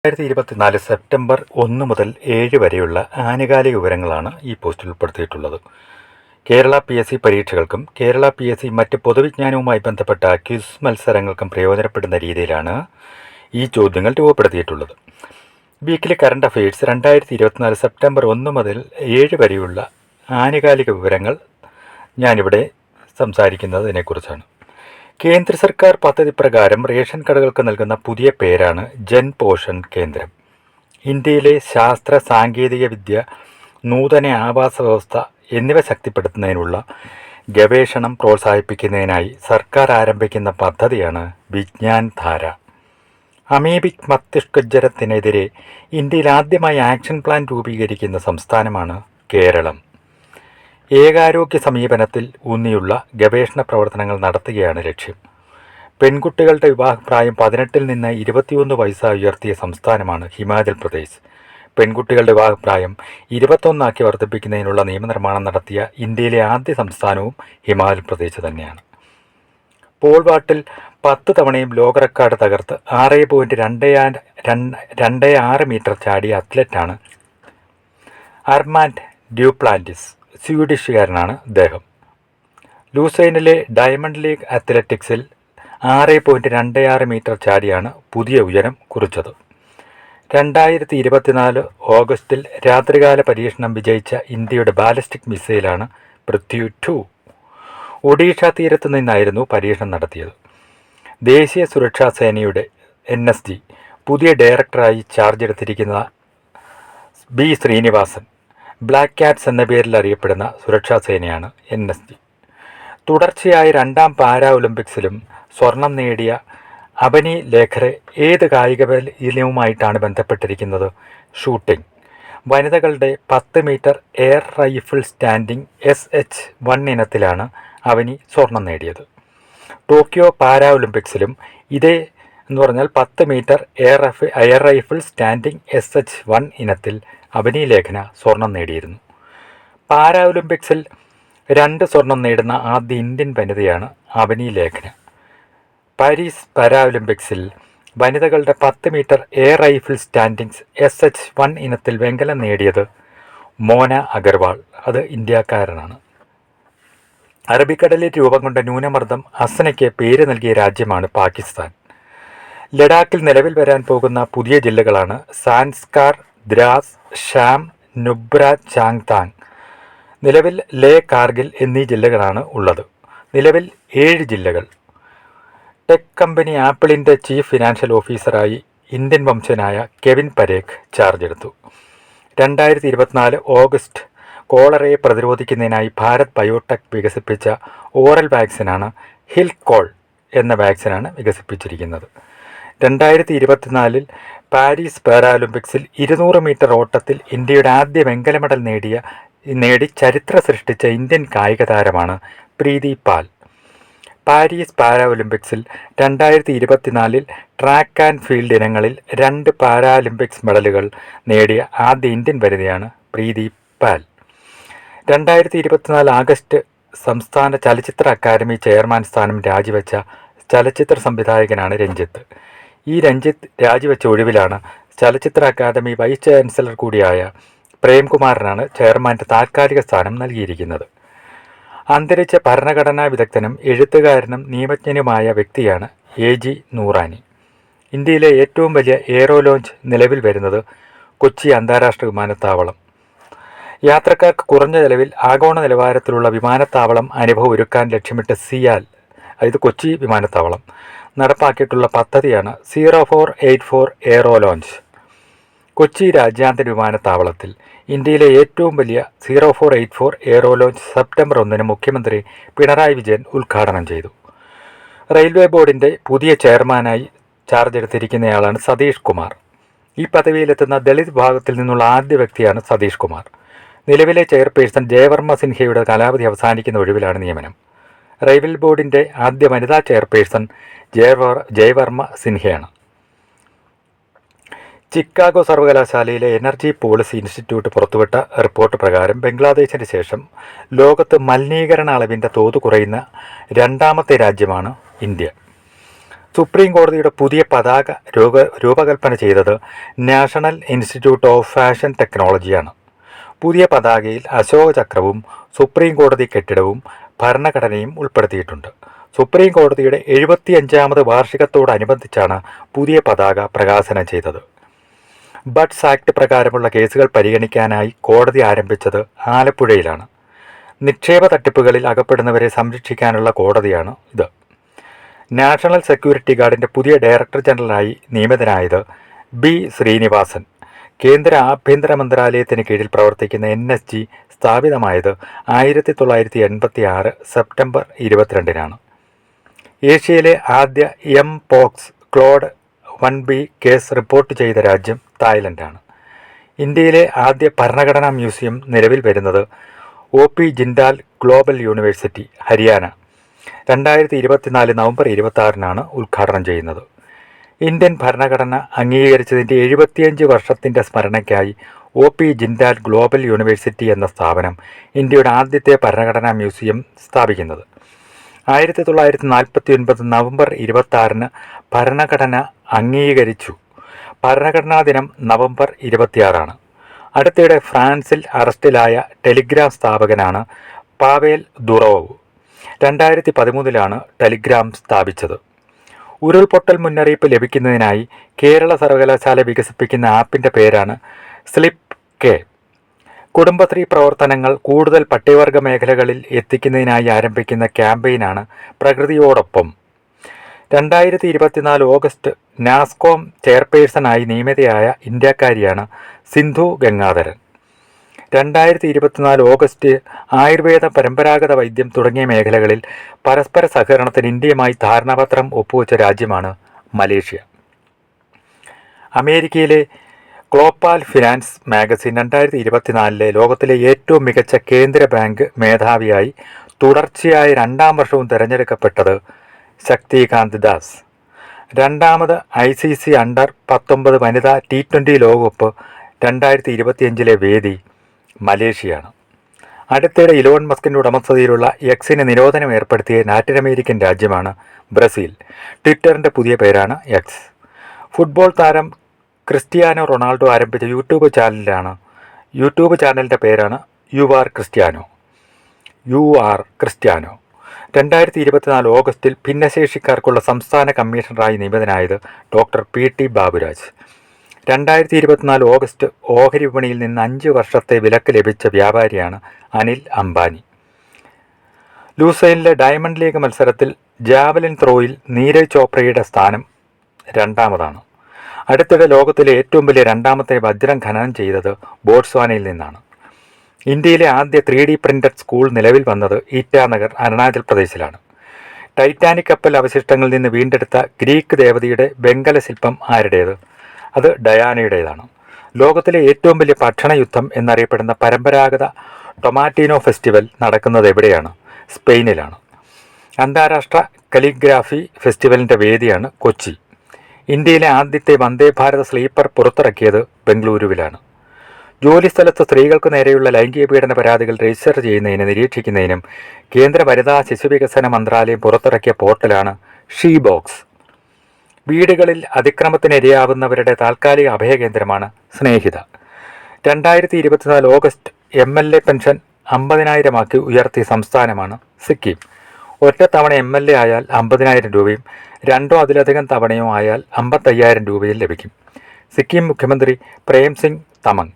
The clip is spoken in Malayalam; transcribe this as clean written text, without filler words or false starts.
2024 സെപ്റ്റംബർ 1 മുതൽ 7 വരെയുള്ള ആനുകാലിക വിവരങ്ങളാണ് ഈ പോസ്റ്റിൽ ഉൾപ്പെടുത്തിയിട്ടുള്ളത്. കേരള PSC പരീക്ഷകൾക്കും കേരള PSC മറ്റ് പൊതുവിജ്ഞാനവുമായി ബന്ധപ്പെട്ട ക്വിസ് മത്സരങ്ങൾക്കും പ്രയോജനപ്പെടുന്ന രീതിയിലാണ് ഈ ചോദ്യങ്ങൾ രൂപപ്പെടുത്തിയിട്ടുള്ളത്. വീക്കിലി കറണ്ട് അഫയേഴ്സ് 2024 സെപ്റ്റംബർ 1 മുതൽ 7 വരെയുള്ള ആനുകാലിക വിവരങ്ങൾ ഞാനിവിടെ സംസാരിക്കുന്നതിനെക്കുറിച്ചാണ്. കേന്ദ്ര സർക്കാർ പദ്ധതി പ്രകാരം റേഷൻ കടകൾക്ക് നൽകുന്ന പുതിയ പേരാണ് ജൻ പോഷൻ കേന്ദ്രം. ഇന്ത്യയിലെ ശാസ്ത്ര സാങ്കേതിക വിദ്യ, നൂതന ആവാസ വ്യവസ്ഥ എന്നിവ ശക്തിപ്പെടുത്തുന്നതിനുള്ള ഗവേഷണം പ്രോത്സാഹിപ്പിക്കുന്നതിനായി സർക്കാർ ആരംഭിക്കുന്ന പദ്ധതിയാണ് വിജ്ഞാൻ ധാര. അമീബിക് മസ്തിഷ്കജ്വരത്തിനെതിരെ ഇന്ത്യയിൽ ആദ്യമായി ആക്ഷൻ പ്ലാൻ രൂപീകരിക്കുന്ന സംസ്ഥാനമാണ് കേരളം. ഏകാരോഗ്യ സമീപനത്തിൽ ഊന്നിയുള്ള ഗവേഷണ പ്രവർത്തനങ്ങൾ നടത്തുകയാണ് ലക്ഷ്യം. പെൺകുട്ടികളുടെ വിവാഹപ്രായം 18 നിന്ന് 21 വയസ്സായി ഉയർത്തിയ സംസ്ഥാനമാണ് ഹിമാചൽ പ്രദേശ്. പെൺകുട്ടികളുടെ വിവാഹപ്രായം 21 വർദ്ധിപ്പിക്കുന്നതിനുള്ള നിയമനിർമ്മാണം നടത്തിയ ഇന്ത്യയിലെ ആദ്യ സംസ്ഥാനവും ഹിമാചൽ പ്രദേശ് തന്നെയാണ്. പോൾ വാൾട്ടിൽ 10 തവണയും ലോക റെക്കോർഡ് തകർത്ത് 6.26 മീറ്റർ ചാടിയ അത്ലറ്റാണ് അർമാൻഡ് ഡ്യൂപ്ലാന്റിസ്. സ്വീഡിഷുകാരനാണ് അദ്ദേഹം. ലൂസൈനിലെ ഡയമണ്ട് ലീഗ് അത്ലറ്റിക്സിൽ 6.26 മീറ്റർ ചാടിയാണ് പുതിയ ഉയരം കുറിച്ചത്. 2024 ഓഗസ്റ്റിൽ രാത്രികാല പരീക്ഷണം വിജയിച്ച ഇന്ത്യയുടെ ബാലിസ്റ്റിക് മിസൈലാണ് പൃഥ്വി 2. ഒഡീഷ തീരത്ത് നിന്നായിരുന്നു പരീക്ഷണം നടത്തിയത്. ദേശീയ സുരക്ഷാ സേനയുടെ NSG പുതിയ ഡയറക്ടറായി ചാർജ് എടുത്തിരിക്കുന്ന B. ശ്രീനിവാസൻ. ബ്ലാക്ക് ക്യാറ്റ്സ് എന്ന പേരിൽ അറിയപ്പെടുന്ന സുരക്ഷാ സേനയാണ് NSG. തുടർച്ചയായ 2ാം പാരാ ഒളിമ്പിക്സിലും സ്വർണം നേടിയ അവനി ലേഖറെ ഏത് കായിക ഇനവുമായിട്ടാണ് ബന്ധപ്പെട്ടിരിക്കുന്നത്? ഷൂട്ടിംഗ്. വനിതകളുടെ 10 metre air rifle standing SH1 ഇനത്തിലാണ് അവനി സ്വർണം നേടിയത്. ടോക്കിയോ പാരാ ഒളിമ്പിക്സിലും ഇതേ 10 metre air rifle standing SH1 ഇനത്തിൽ അവനി ലേഖന സ്വർണം നേടിയിരുന്നു. പാരാ ഒളിമ്പിക്സിൽ 2 സ്വർണം നേടുന്ന ആദ്യ ഇന്ത്യൻ വനിതയാണ് അവനി ലേഖന. പാരീസ് പാരാ ഒളിമ്പിക്സിൽ വനിതകളുടെ 10 metre air rifle standing SH1 ഇനത്തിൽ വെങ്കലം നേടിയത് മോന അഗർവാൾ. അത് ഇന്ത്യക്കാരനാണ്. അറബിക്കടലിൽ രൂപം കൊണ്ട ന്യൂനമർദ്ദം ഹസനയ്ക്ക് പേര് നൽകിയ രാജ്യമാണ് പാകിസ്ഥാൻ. ലഡാക്കിൽ നിലവിൽ വരാൻ പോകുന്ന പുതിയ ജില്ലകളാണ് സാൻസ്കാർ, ദ്രാസ്, ഷാം, നുബ്ര, ചാങ്താങ്. നിലവിൽ ലേ, കാർഗിൽ എന്നീ ജില്ലകളാണ് ഉള്ളത്. നിലവിൽ 7 ജില്ലകൾ. ടെക് കമ്പനി ആപ്പിളിൻ്റെ ചീഫ് ഫിനാൻഷ്യൽ ഓഫീസറായി ഇന്ത്യൻ വംശജനായ കെവിൻ പരേഖ് ചാർജ് എടുത്തു. 2024 ഓഗസ്റ്റ് കോളറയെ പ്രതിരോധിക്കുന്നതിനായി ഭാരത് ബയോടെക് വികസിപ്പിച്ച ഓറൽ വാക്സിനാണ് ഹിൽകോൾ എന്ന വാക്സിനാണ് വികസിപ്പിച്ചിരിക്കുന്നത്. 2024 പാരീസ് പാരാഒളിമ്പിക്സിൽ 200 മീറ്റർ ഓട്ടത്തിൽ ഇന്ത്യയുടെ ആദ്യ വെങ്കല മെഡൽ നേടി ചരിത്രം സൃഷ്ടിച്ച ഇന്ത്യൻ കായിക താരമാണ് പ്രീതി പാൽ. പാരീസ് പാരാ ഒളിമ്പിക്സിൽ 2024 ട്രാക്ക് ആൻഡ് ഫീൽഡ് ഇനങ്ങളിൽ 2 പാരാലിമ്പിക്സ് മെഡലുകൾ നേടിയ ആദ്യ ഇന്ത്യൻ വനിതയാണ് പ്രീതി പാൽ. 2024 ആഗസ്റ്റ് സംസ്ഥാന ചലച്ചിത്ര അക്കാദമി ചെയർമാൻ സ്ഥാനം രാജിവെച്ച ചലച്ചിത്ര സംവിധായകനാണ് രഞ്ജിത്ത്. ഈ രഞ്ജിത്ത് രാജിവെച്ച ഒഴിവിലാണ് ചലച്ചിത്ര അക്കാദമി വൈസ് ചാൻസലർ കൂടിയായ പ്രേംകുമാറിനാണ് ചെയർമാൻ്റെ താൽക്കാലിക സ്ഥാനം നൽകിയിരിക്കുന്നത്. അന്തരിച്ച ഭരണഘടനാ വിദഗ്ധനും എഴുത്തുകാരനും നിയമജ്ഞനുമായ വ്യക്തിയാണ് AG നൂറാനി. ഇന്ത്യയിലെ ഏറ്റവും വലിയ എയ്റോ ലോഞ്ച് നിലവിൽ വരുന്നത് കൊച്ചി അന്താരാഷ്ട്ര വിമാനത്താവളം. യാത്രക്കാർക്ക് കുറഞ്ഞ ചെലവിൽ ആഗോള നിലവാരത്തിലുള്ള വിമാനത്താവളം അനുഭവം ഒരുക്കാൻ ലക്ഷ്യമിട്ട് സിയാൽ, അതായത് കൊച്ചി വിമാനത്താവളം നടപ്പാക്കിയിട്ടുള്ള പദ്ധതിയാണ് 0484 എയ്റോ ലോഞ്ച്. കൊച്ചി രാജ്യാന്തര വിമാനത്താവളത്തിൽ ഇന്ത്യയിലെ ഏറ്റവും വലിയ 0484 എയ്റോ ലോഞ്ച് സെപ്റ്റംബർ 1 മുഖ്യമന്ത്രി പിണറായി വിജയൻ ഉദ്ഘാടനം ചെയ്തു. റെയിൽവേ ബോർഡിൻ്റെ പുതിയ ചെയർമാനായി ചാർജ് എടുത്തിരിക്കുന്നയാളാണ് സതീഷ് കുമാർ. ഈ പദവിയിലെത്തുന്ന ദളിത് വിഭാഗത്തിൽ നിന്നുള്ള ആദ്യ വ്യക്തിയാണ് സതീഷ് കുമാർ. നിലവിലെ ചെയർപേഴ്സൺ ജയവർമ്മ സിൻഹയുടെ കാലാവധി അവസാനിക്കുന്ന ഒഴിവിലാണ് നിയമനം. റെയിൽവേ ബോർഡിൻ്റെ ആദ്യ വനിതാ ചെയർപേഴ്സൺ ജയവർമ്മ സിൻഹയാണ്. ചിക്കാഗോ സർവകലാശാലയിലെ എനർജി പോളിസി ഇൻസ്റ്റിറ്റ്യൂട്ട് പുറത്തുവിട്ട റിപ്പോർട്ട് പ്രകാരം ബംഗ്ലാദേശിന് ശേഷം ലോകത്ത് മലിനീകരണ അളവിൻ്റെ തോത് കുറയുന്ന 2ാമത്തെ രാജ്യമാണ് ഇന്ത്യ. സുപ്രീം കോടതിയുടെ പുതിയ പതാക രൂപകൽപ്പന ചെയ്തത് നാഷണൽ ഇൻസ്റ്റിറ്റ്യൂട്ട് ഓഫ് ഫാഷൻ ടെക്നോളജിയാണ്. പുതിയ പതാകയിൽ അശോക ചക്രവും സുപ്രീം കോടതി കെട്ടിടവും ഭരണഘടനയും ഉൾപ്പെടുത്തിയിട്ടുണ്ട്. സുപ്രീം കോടതിയുടെ 75ാമത് വാർഷികത്തോടനുബന്ധിച്ചാണ് പുതിയ പതാക പ്രകാശനം ചെയ്തത്. ബഡ്സ് ആക്ട് പ്രകാരമുള്ള കേസുകൾ പരിഗണിക്കാനായി കോടതി ആരംഭിച്ചത് ആലപ്പുഴയിലാണ്. നിക്ഷേപ തട്ടിപ്പുകളിൽ അകപ്പെടുന്നവരെ സംരക്ഷിക്കാനുള്ള കോടതിയാണ് ഇത്. നാഷണൽ സെക്യൂരിറ്റി ഗാർഡിൻ്റെ പുതിയ ഡയറക്ടർ ജനറലായി നിയമിതനായത് ബി ശ്രീനിവാസൻ. കേന്ദ്ര ആഭ്യന്തര മന്ത്രാലയത്തിന് കീഴിൽ പ്രവർത്തിക്കുന്ന NSG സ്ഥാപിതമായത് 1986 സെപ്റ്റംബർ 22-നാണ്. ഏഷ്യയിലെ ആദ്യ pox Claude 1B case report ചെയ്ത രാജ്യം തായ്ലൻഡാണ്. ഇന്ത്യയിലെ ആദ്യ ഭരണഘടനാ മ്യൂസിയം നിലവിൽ വരുന്നത് OP Jindal global university, Haryana. 2024 November 26-നാണ് ഉദ്ഘാടനം ചെയ്യുന്നത്. ഇന്ത്യൻ ഭരണഘടന അംഗീകരിച്ചതിൻ്റെ 75 വർഷത്തിൻ്റെ സ്മരണയ്ക്കായി OP ജിൻഡാൽ ഗ്ലോബൽ യൂണിവേഴ്സിറ്റി എന്ന സ്ഥാപനം ഇന്ത്യയുടെ ആദ്യത്തെ ഭരണഘടനാ മ്യൂസിയം സ്ഥാപിക്കുന്നത്. 1949 നവംബർ 26-ന് ഭരണഘടന അംഗീകരിച്ചു. ഭരണഘടനാ ദിനം നവംബർ 26-ആണ്. അടുത്തിടെ ഫ്രാൻസിൽ അറസ്റ്റിലായ ടെലിഗ്രാം സ്ഥാപകനാണ് പാവേൽ ദുറോവ്. 2013-ലാണ് ടെലിഗ്രാം സ്ഥാപിച്ചത്. ഉരുൾപൊട്ടൽ മുന്നറിയിപ്പ് ലഭിക്കുന്നതിനായി കേരള സർവകലാശാല വികസിപ്പിക്കുന്ന ആപ്പിൻ്റെ പേരാണ് സ്ലിപ്പ് കെ. കുടുംബശ്രീ പ്രവർത്തനങ്ങൾ കൂടുതൽ പട്ടികവർഗ മേഖലകളിൽ എത്തിക്കുന്നതിനായി ആരംഭിക്കുന്ന ക്യാമ്പയിനാണ് പ്രകൃതിയോടൊപ്പം. 2024 ഓഗസ്റ്റ് നാസ്കോം ചെയർപേഴ്സണായി നിയമിതയായ ഇന്ത്യക്കാരിയാണ് സിന്ധു ഗംഗാധരൻ. 2024 ഓഗസ്റ്റ് ആയുർവേദ, പരമ്പരാഗത വൈദ്യം തുടങ്ങിയ മേഖലകളിൽ പരസ്പര സഹകരണത്തിന് ഇന്ത്യയുമായി ധാരണാപത്രം ഒപ്പുവെച്ച രാജ്യമാണ് മലേഷ്യ. അമേരിക്കയിലെ ഗ്ലോബൽ ഫിനാൻസ് മാഗസിൻ 2024 ലോകത്തിലെ ഏറ്റവും മികച്ച കേന്ദ്ര ബാങ്ക് മേധാവിയായി തുടർച്ചയായ 2ാം വർഷവും തിരഞ്ഞെടുക്കപ്പെട്ടത് ശക്തികാന്ത് ദാസ്. 2ാമത് ICC അണ്ടർ-19 വനിതാ T20 ലോകകപ്പ് 2025 വേദി മലേഷ്യയാണ്. അടുത്തിടെ ഇലോൺ മസ്കിൻ്റെ ഉടമസ്ഥതയിലുള്ള എക്സിന് നിരോധനം ഏർപ്പെടുത്തിയ ലാറ്റിൻ അമേരിക്കൻ രാജ്യമാണ് ബ്രസീൽ. ട്വിറ്ററിൻ്റെ പുതിയ പേരാണ് എക്സ്. ഫുട്ബോൾ താരം ക്രിസ്ത്യാനോ റൊണാൾഡോ ആരംഭിച്ച യൂട്യൂബ് ചാനലിൻ്റെ പേരാണ് യു ആർ ക്രിസ്ത്യാനോ. 2024 ഓഗസ്റ്റിൽ ഭിന്നശേഷിക്കാർക്കുള്ള സംസ്ഥാന കമ്മീഷണറായി നിയമിതനായത് ഡോക്ടർ PT ബാബുരാജ്. 2024 ഓഗസ്റ്റ് ഓഹരി വിപണിയിൽ നിന്ന് 5 വർഷത്തെ വിലക്ക് ലഭിച്ച വ്യാപാരിയാണ് അനിൽ അംബാനി. ലൂസൈനിലെ ഡയമണ്ട് ലീഗ് മത്സരത്തിൽ ജാവലിൻ ത്രോയിൽ നീരജ് ചോപ്രയുടെ സ്ഥാനം 2ാമതാണ്. അടുത്തിടെ ലോകത്തിലെ ഏറ്റവും വലിയ 2ാമത്തെ വജ്രം ഖനനം ചെയ്തത് ബോട്സ്വാനയിൽ നിന്നാണ്. ഇന്ത്യയിലെ ആദ്യ 3D പ്രിന്റഡ് സ്കൂൾ നിലവിൽ വന്നത് ഈറ്റാനഗർ, അരുണാചൽ പ്രദേശിലാണ്. ടൈറ്റാനിക് കപ്പൽ അവശിഷ്ടങ്ങളിൽ നിന്ന് വീണ്ടെടുത്ത ഗ്രീക്ക് ദേവതയുടെ വെങ്കല ശില്പം ആരുടേത്? അത് ഡയാനയുടേതാണ്. ലോകത്തിലെ ഏറ്റവും വലിയ ഭക്ഷണയുദ്ധം എന്നറിയപ്പെടുന്ന പരമ്പരാഗത ടൊമാറ്റീനോ ഫെസ്റ്റിവൽ നടക്കുന്നത് എവിടെയാണ്? സ്പെയിനിലാണ്. അന്താരാഷ്ട്ര കലിഗ്രാഫി ഫെസ്റ്റിവലിൻ്റെ വേദിയാണ് കൊച്ചി. ഇന്ത്യയിലെ ആദ്യത്തെ വന്ദേ ഭാരത് സ്ലീപ്പർ പുറത്തിറക്കിയത് ബംഗളൂരുവിലാണ്. ജോലിസ്ഥലത്ത് സ്ത്രീകൾക്ക് നേരെയുള്ള ലൈംഗിക പീഡന പരാതികൾ രജിസ്റ്റർ ചെയ്യുന്നതിനും നിരീക്ഷിക്കുന്നതിനും കേന്ദ്ര വനിതാ ശിശുവികസന മന്ത്രാലയം പുറത്തിറക്കിയ പോർട്ടലാണ് ഷീ ബോക്സ്. വീടുകളിൽ അതിക്രമത്തിനിരയാവുന്നവരുടെ താൽക്കാലിക അഭയകേന്ദ്രമാണ് സ്നേഹിത. 2024 ഓഗസ്റ്റ് MLA പെൻഷൻ 50,000 ഉയർത്തിയ സംസ്ഥാനമാണ് സിക്കിം. ഒറ്റത്തവണ MLA ആയാൽ 50,000 രൂപയും 2 അതിലധികം തവണയോ ആയാൽ 55,000 രൂപയും ലഭിക്കും. സിക്കിം മുഖ്യമന്ത്രി പ്രേം സിംഗ് തമങ്.